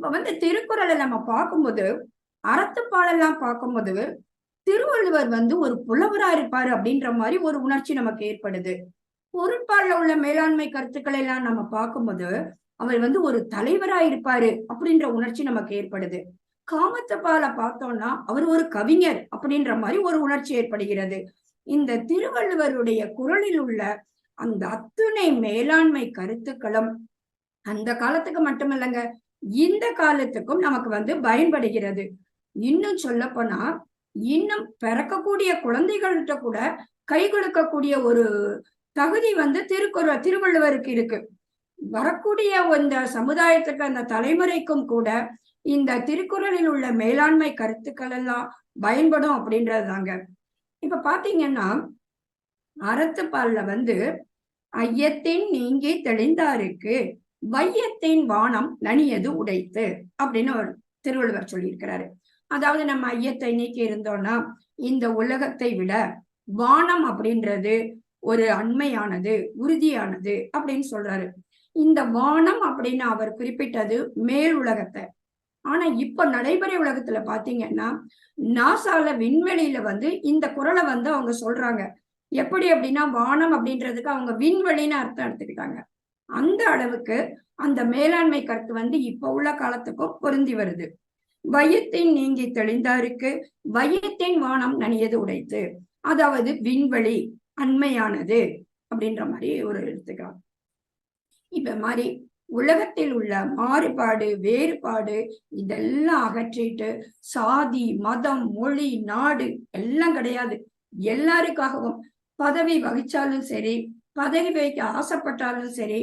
இப்ப திருக்குறளை நம்ம பார்க்கும்போது, அறத்துப்பாலெல்லாம் பார்க்கும்போது, திருவள்ளுவர் ஒரு புலவரா இருப்பாரு அப்படின்ற மாதிரி ஒரு உணர்ச்சி நமக்கு ஏற்படுது. பொருட்பால்ல உள்ள மேலாண்மை கருத்துக்களை எல்லாம் நம்ம பார்க்கும்போது, அவர் ஒரு தலைவரா இருப்பாரு அப்படின்ற உணர்ச்சி நமக்கு ஏற்படுது. காமத்துப்பால பார்த்தோம்னா, அவர் ஒரு கவிஞர் அப்படின்ற மாதிரி ஒரு உணர்ச்சி ஏற்படுகிறது. இந்த திருவள்ளுவருடைய குறளில் உள்ள அந்த அத்துணை மேலாண்மை கருத்துக்களும் அந்த காலத்துக்கு மட்டுமல்லங்க, இந்த காலத்துக்கும் நமக்கு பயன்படுகிறது. இன்னும் சொல்ல போனா, இன்னும் பிறக்கக்கூடிய குழந்தைகள்கிட்ட கூட கை கொடுக்கக்கூடிய ஒரு தகுதி திருவள்ளுவருக்கு இருக்கு. வரக்கூடிய இந்த சமுதாயத்துக்கு, அந்த தலைமுறைக்கும் கூட இந்த திருக்குறளில் உள்ள மேலாண்மை கருத்துக்கள் எல்லாம் பயன்படும் அப்படின்றதுதாங்க. இப்ப பாத்தீங்கன்னா, அறத்துப்பால்ல ஐயத்தின் நீங்கி தெளிந்தாருக்கு வையத்தின் வானம் நனியது உடைத்து அப்படின்னு ஒரு திருவள்ளுவர் சொல்லியிருக்கிறாரு. அதாவது நம்ம ஐயத்தை நீக்கி இருந்தோம்னா, இந்த உலகத்தை விட வானம் அப்படின்றது ஒரு அண்மையானது, உறுதியானது அப்படின்னு சொல்றாரு. இந்த வானம் அப்படின்னு அவர் குறிப்பிட்டது மேல் உலகத்தை. ஆனா இப்ப நடைமுறை உலகத்துல பாத்தீங்கன்னா, நாசால விண்வெளியில இந்த குறளை அவங்க சொல்றாங்க. எப்படி அப்படின்னா, வானம் அப்படின்றதுக்கு அவங்க விண்வெளின்னு அர்த்தம் எடுத்துக்கிட்டாங்க. அந்த அளவுக்கு அந்த மேலாண்மை கருத்து இப்ப உள்ள காலத்துக்கும் பொருந்தி வருது. வையத்தின் நீங்கி தெளிந்தாருக்கு வையத்தின் வானம் நனியது உடைத்து, அதாவது விண்வெளி அண்மையானது அப்படின்ற மாதிரி ஒரு எடுத்துக்கலாம். இப்ப மாதிரி உலகத்தில் உள்ள மாறுபாடு, வேறுபாடு இதெல்லாம் அகற்றிட்டு சாதி, மதம், மொழி, நாடு எல்லாம் கிடையாது. எல்லாருக்காகவும் பதவி வகிச்சாலும் சரி, பதவி வைக்க ஆசைப்பட்டாலும் சரி,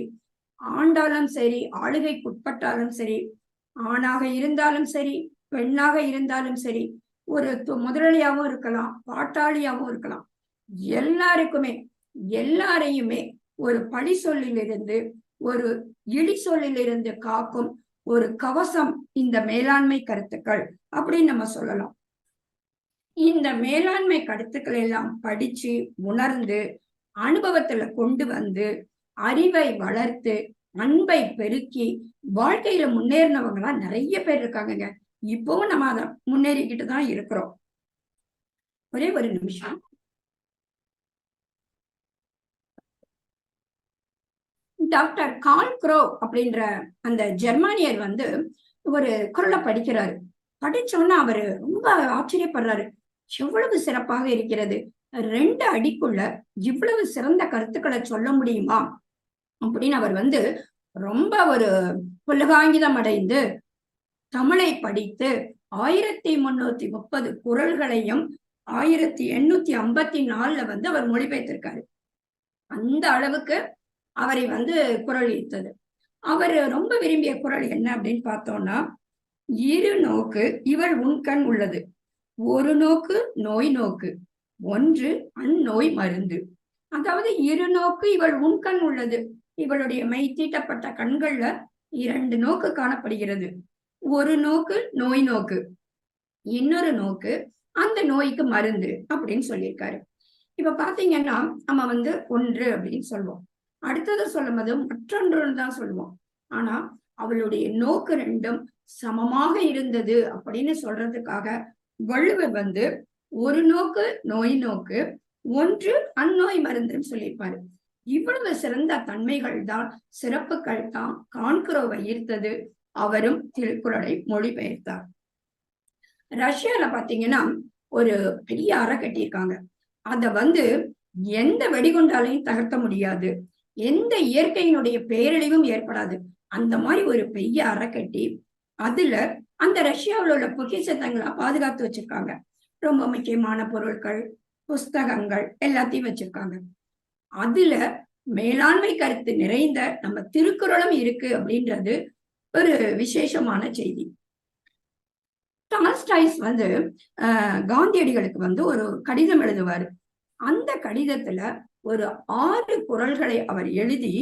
ஆண்டாலும் சரி, ஆளுகைக்குட்பட்டாலும் சரி, ஆணாக இருந்தாலும் சரி, பெண்ணாக இருந்தாலும் சரி, ஒரு முதலாளியாகவும் இருக்கலாம், பாட்டாளியாகவும் இருக்கலாம். எல்லாருக்குமே எல்லாரையுமே ஒரு பழி சொல்லிலிருந்து, ஒரு இழி சொல்லிலிருந்து காக்கும் ஒரு கவசம் இந்த மேலாண்மை கருத்துக்கள் அப்படின்னு நம்ம சொல்லலாம். இந்த மேலாண்மை கருத்துக்கள் எல்லாம் படிச்சு உணர்ந்து அனுபவத்துல கொண்டு அறிவை வளர்த்து அன்பை பெருக்கி வாழ்க்கையில முன்னேறினவங்கலாம் நிறைய பேர் இருக்காங்க. இப்பவும் நம்ம அதை முன்னேறிக்கிட்டு தான் இருக்கிறோம். ஒரே ஒரு நிமிஷம். டாக்டர் கார்ல் க்ரோ அப்படின்ற அந்த ஜெர்மானியர் ஒரு குறளை படிக்கிறாரு. படிச்சோன்னா அவரு ரொம்ப ஆச்சரியப்படுறாரு. எவ்வளவு சிறப்பாக இருக்கிறது, 2 அடிக்குள்ள இவ்வளவு சிறந்த கருத்துக்களை சொல்ல முடியுமா அப்படின்னு அவர் ரொம்ப ஒரு புலகாங்கிதம் அடைந்து தமிழை படித்து 1330 குறள்களையும் 1854 அவர் மொழிபெயர்த்திருக்காரு. அந்த அளவுக்கு அவரை குறள் ஈர்த்தது. அவர் ரொம்ப விரும்பிய குறள் என்ன அப்படின்னு பார்த்தோம்னா, இரு நோக்கு இவள் உண்கண் உள்ளது, ஒரு நோக்கு நோய் நோக்கு, ஒன்று அந்நோய் மருந்து. அதாவது இரு நோக்கு இவள் உண்கண் உள்ளது, இவளுடைய மெய் தீட்டப்பட்ட கண்கள்ல 2 நோக்கு காணப்படுகிறது. ஒரு நோக்கு நோய் நோக்கு, இன்னொரு நோக்கு அந்த நோய்க்கு மருந்து அப்படின்னு சொல்லியிருக்காரு. இப்ப பாத்தீங்கன்னா நம்ம ஒன்று அப்படின்னு சொல்லுவோம், அடுத்தது சொல்லும் போது மற்றொன்று தான் சொல்லுவோம். ஆனா அவளுடைய நோக்கு 2ம் சமமாக இருந்தது அப்படின்னு சொல்றதுக்காக வள்ளுவர் ஒரு நோக்கு நோய் நோக்கு, ஒன்று அந்நோய் மருந்துன்னு சொல்லியிருப்பாரு. இவ்வளவு சிறந்த தன்மைகள் தான், சிறப்புகள் தான் கான்குரோவை ஈர்த்தது. அவரும் திருக்குறளை மொழிபெயர்த்தார். ரஷ்யால பாத்தீங்கன்னா ஒரு பெரிய அறை கட்டியிருக்காங்க. அத எந்த வெடிகுண்டாலையும் தகர்த்த முடியாது, எந்த இயற்கையினுடைய பேரழிவும் ஏற்படாது. அந்த மாதிரி ஒரு பெரிய அறை கட்டி அதுல அந்த ரஷ்யாவில் உள்ள பொக்கிஷத்தங்களா பாதுகாத்து வச்சிருக்காங்க. ரொம்ப முக்கியமான பொருட்கள், புஸ்தகங்கள் எல்லாத்தையும் வச்சிருக்காங்க. அதுல மேலாண்மை கருத்து நிறைந்த நம்ம திருக்குறளும் இருக்கு அப்படின்றது ஒரு விசேஷமான செய்தி. டால்ஸ்டாய்ஸ் காந்தியடிகளுக்கு ஒரு கடிதம் எழுதுவாரு. அந்த கடிதத்துல ஒரு 6 குறள்களை அவர் எழுதி,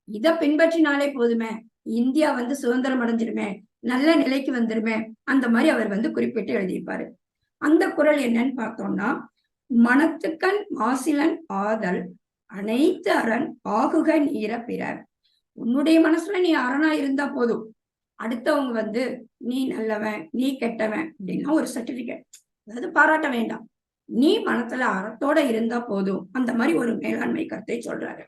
இத பின்பற்றினாலே போதுமே, இந்தியா சுதந்திரம் அடைஞ்சிருமே, நல்ல நிலைக்கு வந்துருமே, அந்த மாதிரி அவர் குறிப்பிட்டு எழுதியிருப்பாரு. அந்த குறள் என்னன்னு பார்த்தோம்னா, மனத்துக்கண் மாசிலன் ஆதல் அனைத்து அரண் ஆகுக நீர பிற. உன்னுடைய மனசுல நீ அரணா இருந்தா போதும், அடுத்தவங்க வந்து நீ நல்லவன் நீ கெட்டவன் அப்படின்னா ஒரு சர்டிபிகேட், அதாவது பாராட்ட வேண்டாம். நீ மனத்துல அறத்தோட இருந்தா போதும். அந்த மாதிரி ஒரு மேலாண்மை கருத்தை சொல்றாரு.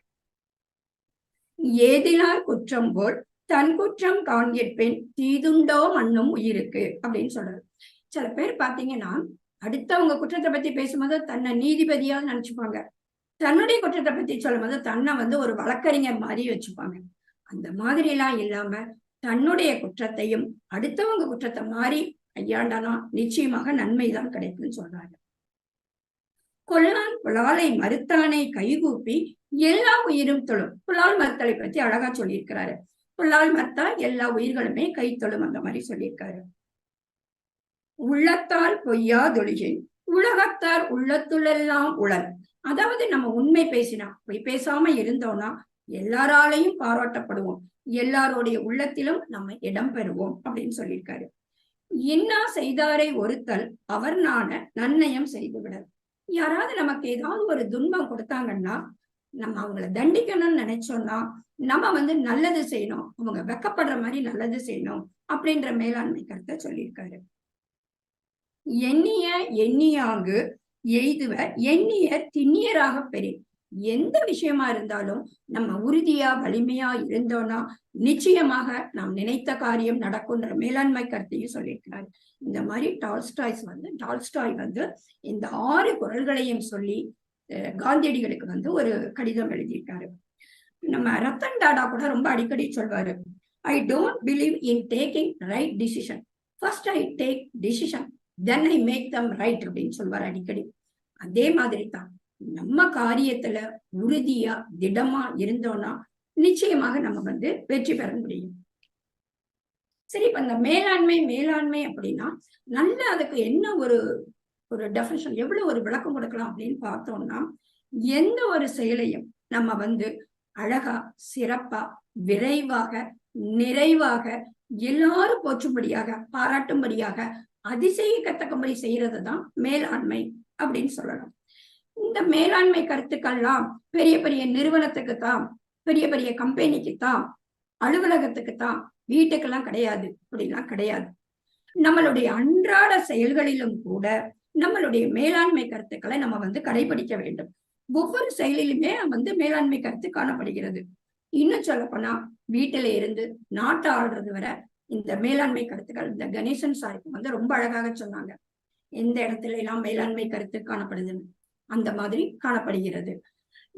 ஏதிலார் குற்றம் போல் தன் குற்றம் காண்கிற்பேன் தீதுண்டோ மண்ணும் உயிருக்கு அப்படின்னு சொல்றாரு. சில பேர் பாத்தீங்கன்னா அடுத்தவங்க குற்றத்தை பத்தி பேசும்போது தன்னை நீதிபதியா நினைச்சுப்பாங்க. தன்னுடைய குற்றத்தை பத்தி சொல்லும் போது தன்னை வந்து ஒரு வழக்கறிஞர் மாதிரி வச்சுப்பாங்க. அந்த மாதிரி எல்லாம் இல்லாம தன்னுடைய குற்றத்தையும் அடுத்தவங்க குற்றத்தை மாதிரி கையாண்டானா நிச்சயமாக நன்மைதான் கிடைக்கும்னு சொல்றாங்க. கொல்லான் புலாலை மறுத்தானை கைகூப்பி எல்லா உயிரும் தொழும். புலால் மறுத்தலை பத்தி அழகா சொல்லியிருக்கிறாரு. புலால் மறுத்தா எல்லா உயிர்களுமே கை தொழும், அந்த மாதிரி சொல்லியிருக்காரு. உள்ளத்தால் பொய்யா தொழுகேன் உலகத்தார் உள்ளத்துள்ளெல்லாம் உளன். அதாவது நம்ம உண்மை பேசினா, பொய் பேசாம இருந்தோம்னா எல்லாராலையும் பாராட்டப்படுவோம், எல்லாருடைய உள்ளத்திலும் நம்ம இடம் பெறுவோம் அப்படின்னு சொல்லியிருக்காரு. இன்னா செய்தாரை ஒருத்தல் அவர் நாண நன்னயம் செய்துவிட. யாராவது நமக்கு ஏதாவது ஒரு துன்பம் கொடுத்தாங்கன்னா நம்ம அவங்கள தண்டிக்கணும்னு நினைச்சோம்னா நம்ம வந்து நல்லது செய்யணும், அவங்க வெக்கப்படுற மாதிரி நல்லது செய்யணும் அப்படின்ற மேலாண்மை கருத்தை சொல்லியிருக்காரு. எண்ணிய எண்ணியாங்கு எய்துவ எண்ணிய திண்ணியராக பெரிய. எந்த விஷயமா இருந்தாலும் நம்ம உறுதியா வலிமையா இருந்தோம்னா நிச்சயமாக நாம் நினைத்த காரியம் நடக்கும்ன்ற மேலாண்மை கருத்தையும் சொல்லியிருக்கிறார். இந்த மாதிரி டால்ஸ்டாய் வந்து இந்த 6 குறள்களையும் சொல்லி காந்தியடிகளுக்கு வந்து ஒரு கடிதம் எழுதியிருக்காரு. நம்ம ரத்தன் டாடா கூட ரொம்ப அடிக்கடி சொல்வாரு, I don't believe in taking right decision, first I take decision then I make them right அப்படின்னு சொல்வார் அடிக்கடி. அதே மாதிரி தான் நம்ம காரியத்துல உறுதியா திடமா இருந்தோம்னா நிச்சயமாக நம்ம வந்து வெற்றி பெற முடியும். சரி, இப்ப இந்த மேலாண்மை அப்படின்னா நல்ல அதுக்கு என்ன ஒரு டெஃபினிஷன், எவ்வளவு ஒரு விளக்கம் கொடுக்கலாம் அப்படின்னு பார்த்தோம்னா, எந்த ஒரு செயலையும் நம்ம வந்து அழகா சிறப்பா விரைவாக நிறைவாக எல்லாரும் போற்றும்படியாக பாராட்டும்படியாக அதிசயிக்கத்தக்கபடி செய்யறது தான் மேலாண்மை அப்படின்னு சொல்லலாம். இந்த மேலாண்மை கருத்துக்கள்லாம் பெரிய பெரிய நிறுவனத்துக்கு தான், பெரிய பெரிய கம்பெனிக்கு தான், அலுவலகத்துக்கு தான், வீட்டுக்கெல்லாம் கிடையாது, அப்படிலாம் கிடையாது. நம்மளுடைய அன்றாட செயல்களிலும் கூட நம்மளுடைய மேலாண்மை கருத்துக்களை நம்ம வந்து கடைபிடிக்க வேண்டும். ஒவ்வொரு செயலிலுமே வந்து மேலாண்மை கருத்து காணப்படுகிறது. இன்னும் சொல்ல போனா வீட்டில இருந்து நாட்டை ஆள்றது வரை இந்த மேலாண்மை கருத்துக்கள் இந்த கணேசன் சாருக்கு வந்து ரொம்ப அழகாக சொன்னாங்க. எந்த இடத்துல எல்லாம் மேலாண்மை கருத்து காணப்படுதுன்னு அந்த மாதிரி காணப்படுகிறது.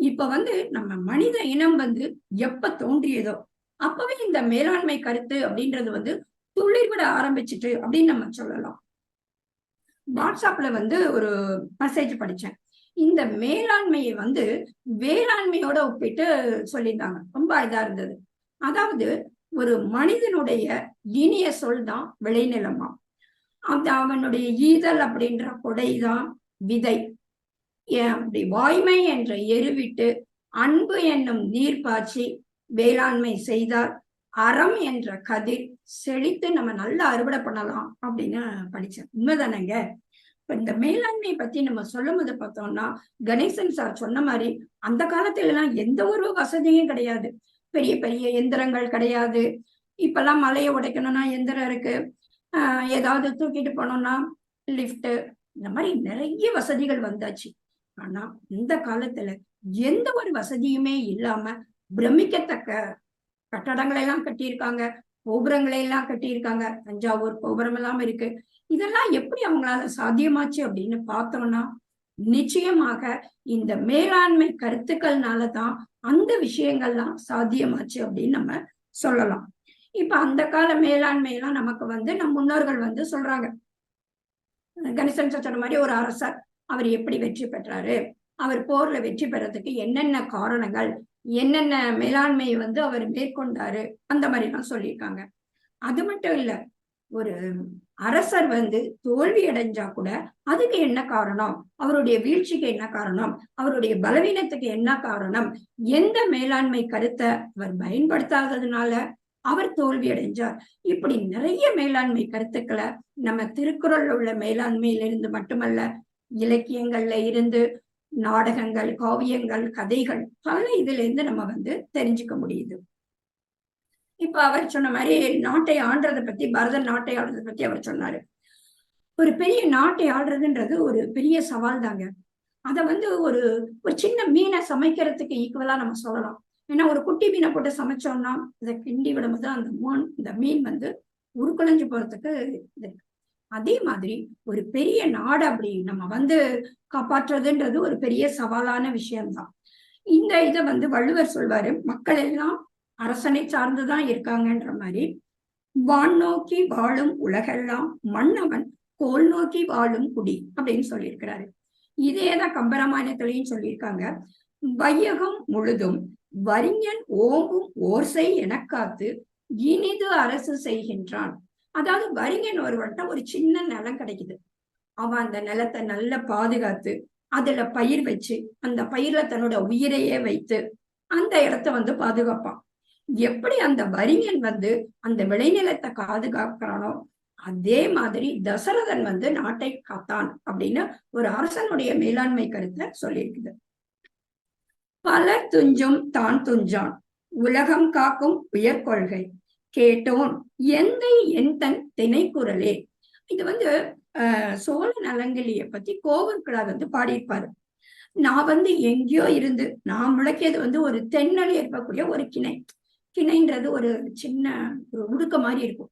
இப்ப வந்து நம்ம மனித இனம் வந்து எப்ப தோன்றியதோ அப்பவே இந்த மேலாண்மை கருத்து அப்படின்றது வந்து துளிர்விட ஆரம்பிச்சுட்டு அப்படின்னு நம்ம சொல்லலாம். வாட்ஸ்அப்ல வந்து ஒரு மெசேஜ் படிச்சேன். இந்த மேலாண்மையை வந்து வேளாண்மையோட ஒப்பிட்டு சொல்லியிருந்தாங்க. ரொம்ப இதா இருந்தது. அதாவது ஒரு மனிதனுடைய இனிய சொல் தான் விளைநிலமா, அந்த அவனுடைய ஈதல் அப்படின்ற கொடைதான் விதை. அப்படி வாய்மை என்ற எருவிட்டு அன்பு என்னும் நீர் பாய்ச்சி வேளாண்மை செய்தால் அறம் என்ற கதிர் செழித்து நம்ம நல்லா அறுவடை பண்ணலாம் அப்படின்னு படிச்சேன். உண்மைதானங்க. இப்ப இந்த மேலாண்மை பத்தி நம்ம சொல்லும் போது பார்த்தோம்னா கணேசன் சார் சொன்ன மாதிரி அந்த காலத்துல எல்லாம் எந்த ஒரு வசதியும் கிடையாது, பெரிய பெரிய எந்திரங்கள் கிடையாது. இப்பெல்லாம் மலையை உடைக்கணும்னா எந்திரம் இருக்கு, ஏதாவது தூக்கிட்டு போனோம்னா லிப்ட், இந்த மாதிரி நிறைய வசதிகள் வந்தாச்சு. ஆனா இந்த காலத்துல எந்த ஒரு வசதியுமே இல்லாம பிரமிக்கத்தக்க கட்டடங்களை எல்லாம் கட்டியிருக்காங்க, கோபுரங்களை எல்லாம் கட்டியிருக்காங்க. தஞ்சாவூர் கோபுரம் எல்லாம் இருக்கு. இதெல்லாம் எப்படி அவங்களால சாத்தியமாச்சு அப்படின்னு பார்த்தோம்னா நிச்சயமாக இந்த மேலாண்மை கருத்துக்கள்னாலதான் அந்த விஷயங்கள்லாம் சாத்தியமாச்சு அப்படின்னு நம்ம சொல்லலாம். இப்ப அந்த கால மேலாண்மை எல்லாம் நமக்கு வந்து நம் முன்னோர்கள் வந்து சொல்றாங்க. கணேசன் சொன்ன மாதிரி ஒரு அரசர் அவர் எப்படி வெற்றி பெற்றாரு, அவர் போர்ல வெற்றி பெறதுக்கு என்னென்ன காரணங்கள், என்னென்ன மேலாண்மையை வந்து அவர் மேற்கொண்டாரு, அந்த மாதிரி எல்லாம் சொல்லியிருக்காங்க. அது மட்டும் இல்ல, ஒரு அரசர் வந்து தோல்வி அடைஞ்சா கூட அதுக்கு என்ன காரணம், அவருடைய வீழ்ச்சிக்கு என்ன காரணம், அவருடைய பலவீனத்துக்கு என்ன காரணம், எந்த மேலாண்மை கருத்தை அவர் பயன்படுத்தாததுனால அவர் தோல்வி அடைஞ்சார். இப்படி நிறைய மேலாண்மை கருத்துக்களை நம்ம திருக்குறள் உள்ள மேலாண்மையிலிருந்து மட்டுமல்ல, இலக்கியங்கள்ல இருந்து, நாடகங்கள், காவியங்கள், கதைகள், பல இதுல இருந்து நம்ம வந்து தெரிஞ்சுக்க முடியுது. இப்ப அவர் சொன்ன மாதிரி நாட்டை ஆள்றதை பத்தி, பரதன் நாட்டை ஆள்றதை பத்தி அவர் சொன்னாரு. ஒரு பெரிய நாட்டை ஆள்றதுன்றது ஒரு பெரிய சவால் தாங்க. அத ஒரு ஒரு சின்ன மீனை சமைக்கிறதுக்கு ஈக்குவலா நம்ம சொல்லலாம். ஏன்னா ஒரு குட்டி மீனை போட்டு சமைச்சோம்னா இதை கிண்டி விடும்போது இந்த மீன் உருக்குலைஞ்சு போறதுக்கு இது. அதே மாதிரி ஒரு பெரிய நாடு அப்படி நம்ம காப்பாற்றுறதுன்றது ஒரு பெரிய சவாலான விஷயம்தான். இந்த இதை வள்ளுவர் சொல்வாரு, மக்கள் எல்லாம் அரசனை சார்ந்துதான் இருக்காங்கன்ற மாதிரி. வான் நோக்கி வாழும் உலகெல்லாம் மன்னவன் கோல் நோக்கி வாழும் குடி அப்படின்னு சொல்லியிருக்கிறாரு. இதேதான் கம்பராமாயணத்திலையும் சொல்லியிருக்காங்க. வையகம் முழுதும் வறிஞன் ஓம்பும் ஓர்சை எனக் காத்து இனிது அரசு செய்கின்றான். அதாவது வறிஞன் ஒருவன்ட்ட ஒரு சின்ன நிலம் கிடைக்குது, அவன் அந்த நிலத்தை நல்லா பாதுகாத்து அதுல பயிர் வச்சு அந்த பயிர்ல தன்னோட உயிரையே வைத்து அந்த இடத்த பாதுகாப்பான். எப்படி அந்த வறிஞன் அந்த விளைநிலத்தை பாதுகாக்கிறானோ அதே மாதிரி தசரதன் நாட்டை காத்தான் அப்படின்னு ஒரு அரசனுடைய மேலாண்மை கருத்தை சொல்லியிருக்குது. பலர் துஞ்சும் தான் துஞ்சான் உலகம் காக்கும் உயர் கொள்கை கேட்டோன் எந்தை என் தன் திணைக்குறளே. இது சோழ நலங்கிலிய பத்தி கோவூர்கிழார் பாடியிருப்பாரு. நான் எங்கேயோ இருந்து நான் முழக்கியது ஒரு தென்னலி இருக்கக்கூடிய ஒரு கிணைன்றது ஒரு சின்ன ஒரு உடுக்க மாதிரி இருக்கும்.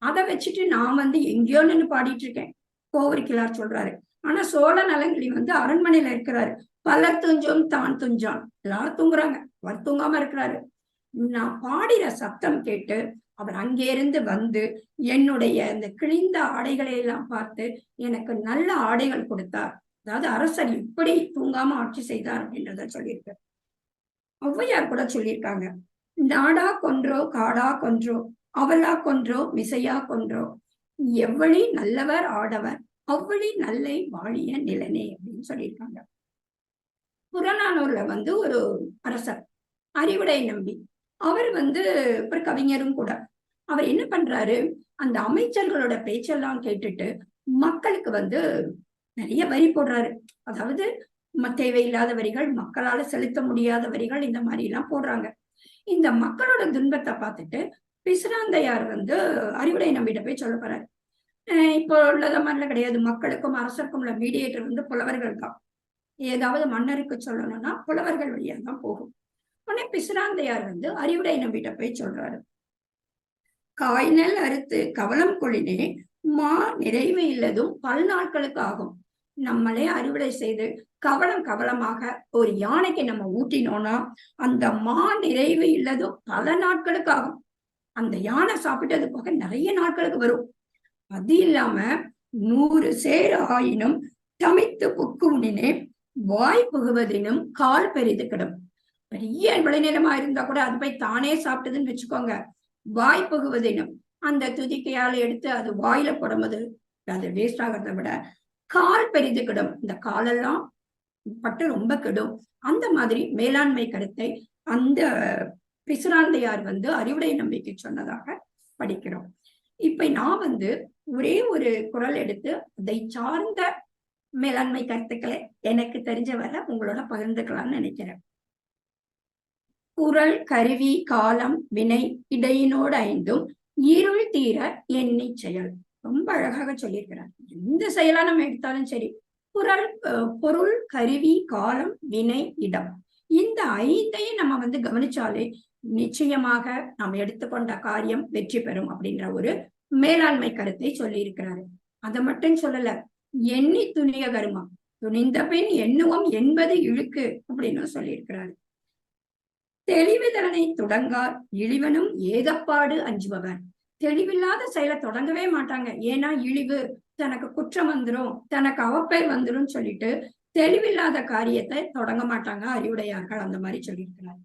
அதை வச்சுட்டு நான் எங்கேயோ நின்று பாடிட்டு இருக்கேன் கோவூர்கிழார் சொல்றாரு. ஆனா சோழ நலங்கிலி அரண்மனையில இருக்கிறாரு. பலர் துஞ்சும் தான் துஞ்சான், எல்லாரும் தூங்குறாங்க, அவர் தூங்காம இருக்கிறாரு. நான் பாடிற சத்தம் கேட்டு அவர் அங்கே இருந்து என்னுடைய இந்த கிழிந்த ஆடைகளை எல்லாம் பார்த்து எனக்கு நல்ல ஆடைகள் கொடுத்தார். அதாவது அரசர் இப்படி தூங்காம ஆட்சி செய்தார் அப்படின்றத சொல்லியிருக்கு. ஔவையார் கூட சொல்லியிருக்காங்க, நாடா கொன்றோ காடா கொன்றோ அவளா கொன்றோ மிசையா கொன்றோ எவ்வளி நல்லவர் ஆடவர் அவ்வளி நல்லை வாழிய நிலனே அப்படின்னு சொல்லியிருக்காங்க. புறநானூர்ல ஒரு அரசர் அறிவுடை நம்பி, அவர் ஒரு கவிஞரும் கூட. அவர் என்ன பண்றாரு, அந்த அமைச்சர்களோட பேச்செல்லாம் கேட்டுட்டு மக்களுக்கு நிறைய வரி போடுறாரு. அதாவது தேவையில்லாத வரிகள், மக்களால செலுத்த முடியாத வரிகள், இந்த மாதிரி எல்லாம் போடுறாங்க. இந்த மக்களோட துன்பத்தை பார்த்துட்டு பிசிராந்தையார் அறிவுடை நம்பிட்ட போய் சொல்ல போறாரு. இப்போ உள்ளத மாதிரிலாம் கிடையாது, மக்களுக்கும் அரசருக்கும் உள்ள மீடியேட்டர் புலவர்கள் தான். ஏதாவது மன்னருக்கு சொல்லணும்னா புலவர்கள் வழியா தான் போகும். உடனே பிசிராந்தையார் அறிவுடை நம்பிட்ட போய் சொல்றாரு, காய்நெல் அறுத்து கவலம் கொள்ளினே மா நிறைவு இல்லதும் பல நாட்களுக்கு ஆகும். நம்மளே அறுவடை செய்து கவலமாக ஒரு யானைக்கு நம்ம ஊட்டினோம்னா அந்த மா நிறைவு இல்லதும் பல நாட்களுக்கு ஆகும். அந்த யானை சாப்பிட்டது போக நிறைய நாட்களுக்கு வரும். அது இல்லாம 100 சேர் ஆயினும் தமைத்து புக்குனினே வாய் புகுவதினும் கால் பெரிது கிடும். பெரிய விளைநிலமா இருந்தா கூட அது போய் தானே சாப்பிட்டதுன்னு வச்சுக்கோங்க, வாய் புகுவதினும் அந்த துதிக்கையால எடுத்து அது வாயில போடும்போது அது வேஸ்ட் ஆகிறத விட கால் பெரிது கிடும், இந்த காலெல்லாம் பட்டு ரொம்ப கெடும். அந்த மாதிரி மேலாண்மை கருத்தை அந்த பிசிராந்தையார் அறிவுடை நம்பிக்கை சொன்னதாக படிக்கிறோம். இப்ப நான் ஒரே ஒரு குறள் எடுத்து அதை சார்ந்த மேலாண்மை கருத்துக்களை எனக்கு தெரிஞ்ச வரை உங்களோட பகிர்ந்துக்கலாம்னு நினைக்கிறேன். குறள் கருவி காலம் வினை இடையினோடு ஐந்தும் இருள் தீர எண்ணி செயல். ரொம்ப அழகாக சொல்லியிருக்கிறார். எந்த செயலா நம்ம எடுத்தாலும் சரி, குறள் பொருள் கருவி காலம் வினை இடம், இந்த 5ஐயும் நம்ம கவனிச்சாலே நிச்சயமாக நாம் எடுத்துக்கொண்ட காரியம் வெற்றி பெறும் அப்படின்ற ஒரு மேலாண்மை கருத்தை சொல்லி இருக்கிறாரு. அதை மட்டும் சொல்லல, எண்ணி துணிய கருமம் துணிந்த பின் எண்ணுவோம் என்பது இழுக்கு அப்படின்னு சொல்லியிருக்கிறாரு. தெளிவுதலனை தொடங்கார் இழிவனும் ஏதப்பாடு அஞ்சுபவர். தெளிவில்லாத செயலை தொடங்கவே மாட்டாங்க. ஏன்னா இழிவு, தனக்கு குற்றம் வந்துடும், தனக்கு அவப்பெயர் வந்துடும் சொல்லிட்டு தெளிவில்லாத காரியத்தை தொடங்க மாட்டாங்க அறிவுடையார்கள். அந்த மாதிரி சொல்லியிருக்கிறார்.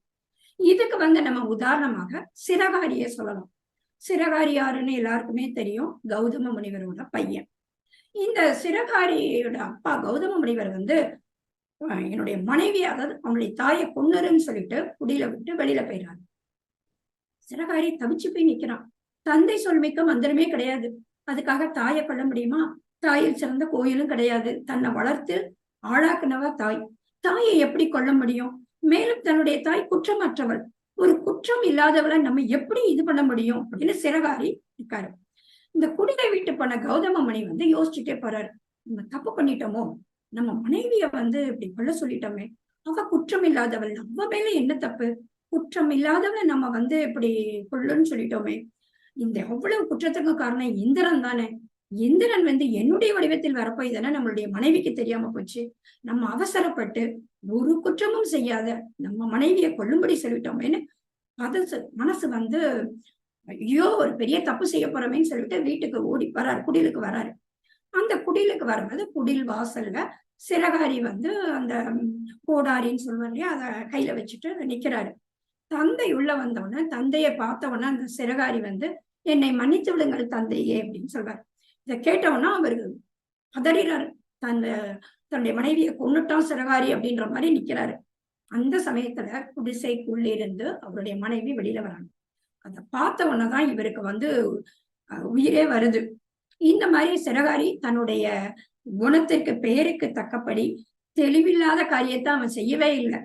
இதுக்கு நம்ம உதாரணமாக சிறகாரியை சொல்லலாம். சிறகாரி யாருன்னு எல்லாருக்குமே தெரியும், கௌதம முனிவரோட பையன். இந்த சிறகாரியோட அப்பா கௌதம முனிவர் என்னுடைய மனைவி, அதாவது அவனுடைய தாயை கொன்னுருன்னு சொல்லிட்டு குடியில விட்டு வெளியில போயிடுறாங்க. சிறகாரி தவிச்சு போய் நிக்கிறான். தந்தை சொல்மிக்க மந்திரமே கிடையாது, அதுக்காக தாயை கொல்ல முடியுமா? தாயில் சிறந்த கோயிலும் கிடையாது, தன்னை வளர்த்து ஆளாக்குனவ தாய், தாயை எப்படி கொல்ல முடியும்? மேலும் தன்னுடைய தாய் குற்றமற்றவள், ஒரு குற்றம் இல்லாதவளை நம்ம எப்படி இது பண்ண முடியும் அப்படின்னு சிறகாரி இருக்காரு. இந்த குடிலை வீட்டு பண்ண கௌதம மணி வந்து யோசிச்சுட்டே போறாரு. நம்ம தப்பு பண்ணிட்டோமோ, நம்ம மனைவிய வந்து இப்படி கொல்ல சொல்லிட்டோமே, அவ குற்றம் இல்லாதவள், அவ மேல என்ன தப்பு? குற்றம் இல்லாதவளை நம்ம வந்து இப்படி கொல்லுன்னு சொல்லிட்டோமே. இந்த அவ்வளவு குற்றத்துக்கு காரணம் இந்திரன் தானே. இந்திரன் வந்து என்னுடைய வடிவத்தில் வரப்போய் தானே நம்மளுடைய மனைவிக்கு தெரியாம போச்சு. நம்ம அவசரப்பட்டு ஒரு குற்றமும் செய்யாத நம்ம மனைவியை கொல்லும்படி சொல்லிட்டோமேன்னு மனசு வந்து ஐயோ ஒரு பெரிய தப்பு செய்ய போறோமேன்னு சொல்லிட்டு வீட்டுக்கு ஓடி வராரு, குடிலுக்கு வராரு. அந்த குடிலுக்கு வரும்போது குடில் வாசல்ல சிறகாரி வந்து அந்த கோடாரின்னு சொல்லுவாங்க இல்லையா, அத கையில வச்சுட்டு நிக்கிறாரு. தந்தை உள்ள வந்தவுடனே தந்தையை பார்த்தவுடனே அந்த சிறகாரி வந்து என்னை மன்னித்து விடுங்கள் தந்தையே அப்படின்னு சொல்றாரு. இதை கேட்டவுடனே அவரு பதறிறாரு. தன்னுடைய மனைவியை கொன்னுட்டான் சிறகாரி அப்படின்ற மாதிரி நிக்கிறாரு. அந்த சமயத்துல குடிசைக்குள்ளிருந்து அவருடைய மனைவி வெளியில வராங்க. அதை பார்த்த உடனேதான் இவருக்கு வந்து உயிரே வருது. இந்த மாதிரி சிறகாரி தன்னுடைய குணத்திற்கு பெயருக்கு தக்கபடி தெளிவில்லாத காரியத்தை அவன் செய்யவே இல்லை.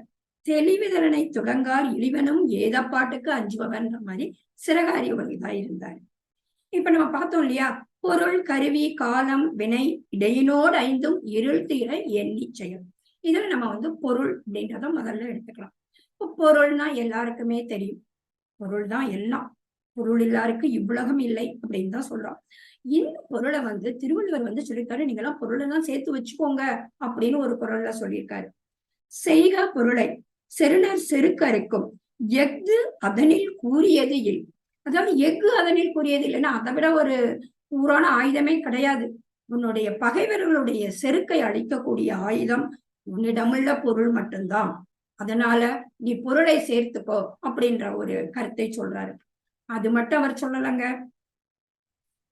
தெளிவுதலனை தொடங்கார் இழிவனும் ஏதப்பாட்டுக்கு அஞ்சுபவன்ற மாதிரி சிறகாரி ஒரு இதா இருந்தாரு. இப்ப நம்ம பார்த்தோம் இல்லையா, பொருள் கருவி காலம் வினை இடையினோடு ஐந்தும் இருள் தீர எண்ணி செயல். இதுல நம்ம வந்து பொருள் அப்படின்றத முதல்ல எடுத்துக்கலாம். இப்போ பொருள்னா எல்லாருக்குமே தெரியும், பொருள் தான் எல்லாம், பொருள் எல்லாருக்கும் இவ்வுலகம் இல்லை அப்படின்னு தான் சொல்றோம். இந்த பொருளை வந்து திருவள்ளுவர் வந்து சொல்லியிருக்காரு, நீங்க எல்லாம் பொருளை எல்லாம் சேர்த்து வச்சுக்கோங்க அப்படின்னு ஒரு குரல்ல சொல்லியிருக்காரு. செய்க பொருளை செருணர் செருக்கரைக்கும் எஃகு அதனில் கூறியது இல். அதாவது எஃகு அதனில் கூறியது இல்லைன்னா அதை விட ஒரு கூறான ஆயுதமே கிடையாது. உன்னுடைய பகைவர்களுடைய செருக்கை அழிக்கக்கூடிய ஆயுதம் உன்னிடமுள்ள பொருள் மட்டும்தான். அதனால நீ பொருளை சேர்த்துக்கோ அப்படின்ற ஒரு கருத்தை சொல்றாரு. அது மட்டும் அவர் சொல்லலங்க.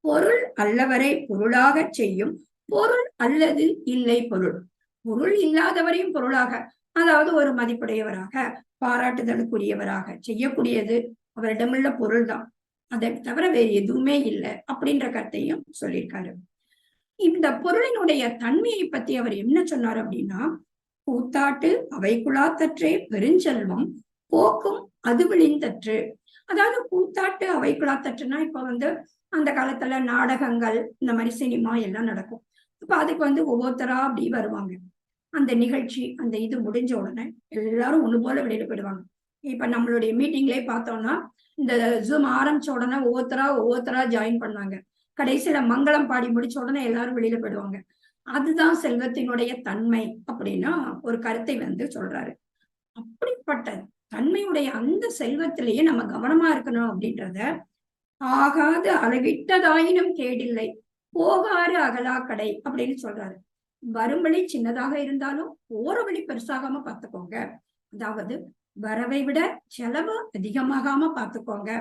பொருள் அல்லவரை பொருளாக செய்யும் பொருள் அல்லது இல்லை பொருள். பொருள் இல்லாதவரையும் பொருளாக, அதாவது ஒரு மதிப்புடையவராக பாராட்டுதலுக்குரியவராக செய்யக்கூடியது அவரிடமுள்ள பொருள் தான். அதை தவிர வேறு எதுவுமே இல்லை அப்படின்ற கருத்தையும் சொல்லியிருக்காரு. இந்த பொருளினுடைய தன்மையை பத்தி அவர் என்ன சொன்னார் அப்படின்னா, கூத்தாட்டு அவை குழாத்தற்றே பெருஞ்செல்வம் போக்கும் அது விழிந்தற்று. அதாவது கூத்தாட்டு அவை குழாத்தற்றுனா இப்ப வந்து அந்த காலத்துல நாடகங்கள் இந்த மாதிரி சினிமா எல்லாம் நடக்கும். இப்ப அதுக்கு வந்து ஒவ்வொருத்தரா அப்படி வருவாங்க. அந்த நிகழ்ச்சி அந்த இது முடிஞ்ச உடனே எல்லாரும் ஒண்ணு போல வெளியில போயிடுவாங்க. இப்ப நம்மளுடைய மீட்டிங்லயே பார்த்தோம்னா இந்த ஜூம் ஆரம்பிச்ச உடனே ஒவ்வொருத்தரா ஜாயின் பண்ணாங்க. கடைசியில மங்களம் பாடி முடிச்ச உடனே எல்லாரும் வெளியில போயிடுவாங்க. அதுதான் செல்வத்தினுடைய தன்மை அப்படின்னா ஒரு கருத்தை வந்து சொல்றாரு. அப்படிப்பட்ட தன்மையுடைய அந்த செல்வத்திலேயே நம்ம கவனமா இருக்கணும் அப்படின்றத, ஆகாது அளவிட்டதாயினும் கேடில்லை போகாறு அகலா கடை அப்படின்னு சொல்றாரு. வரும் வழி சின்னதாக இருந்தாலும் போற வழி பெருசாகாம பார்த்துக்கோங்க. அதாவது வரவை விட செலவு அதிகமாகாம பார்த்துக்கோங்க.